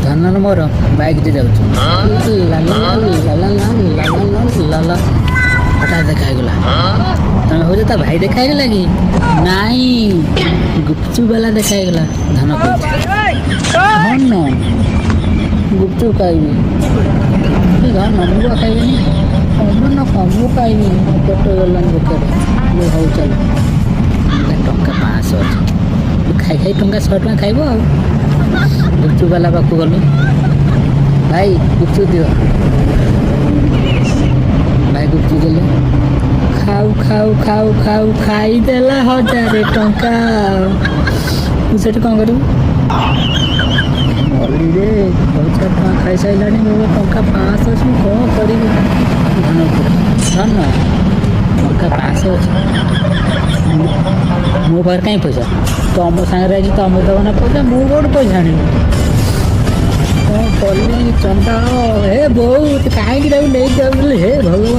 ଧନ ମୋର ବାଇକ୍ରେ ଯାଉଛୁ ହଠାତ୍ ଦେଖା ହେଇଗଲା। ତମେ ହଉଛ ତା ଭାଇ ଦେଖା ହେଇଗଲା କି? ନାଇଁ ଗୁପଚୁପ ବାଲା ଦେଖା ହେଇଗଲା। ଧନ କହୁଛି ଧନ ଗୁପଚୁପ ଖାଇବି। ଘର ନମୁକୁ ଖାଇବେନି କମନ କମୁ ଖାଇବି ପେଟ ଗଲାନି ଭୋକରେ। ହଉ ଚାଲ ଟଙ୍କା 500 ଅଛି ଖାଇ ଖାଇ ଟଙ୍କା 100 ଟଙ୍କା ଖାଇବ ଆଉ। ଗୁପଚୁପ ବାଲା ପାଖକୁ ଗଲୁ। ଭାଇ ଗୁପଚୁପ ଦିଅ। ଭାଇ ଗୁପଚୁପ ଦେଲେ। ଖାଉ ଖାଉ ଖାଉ ଖାଉ ଖାଇଦେଲା 1000 ଟଙ୍କା। ମୁଁ ସେଠି କ'ଣ କରିବି? ମରିରେ 1000 ଟଙ୍କା ଖାଇସାରିଲାଣି। ମୋ ଟଙ୍କା 500 ଅଛି। ମୁଁ କ'ଣ କରିବି? ଧନ ଟଙ୍କା 500 ଅଛି ମୋ ପାଖରେ କାହିଁ ପଇସା? ତମ ସାଙ୍ଗରେ ଆଜି ତମେ ଦେବ ନା ପଇସା? ମୁଁ କୋଉଠୁ ପଇସା ଆଣିବି? କ'ଣ କଲି ଚଣ୍ଡାଳ? ହେ ବୋଉ କାହିଁକି ତାକୁ ନେଇକି ଯାଉଥିଲି? ହେ ଭଗବାନ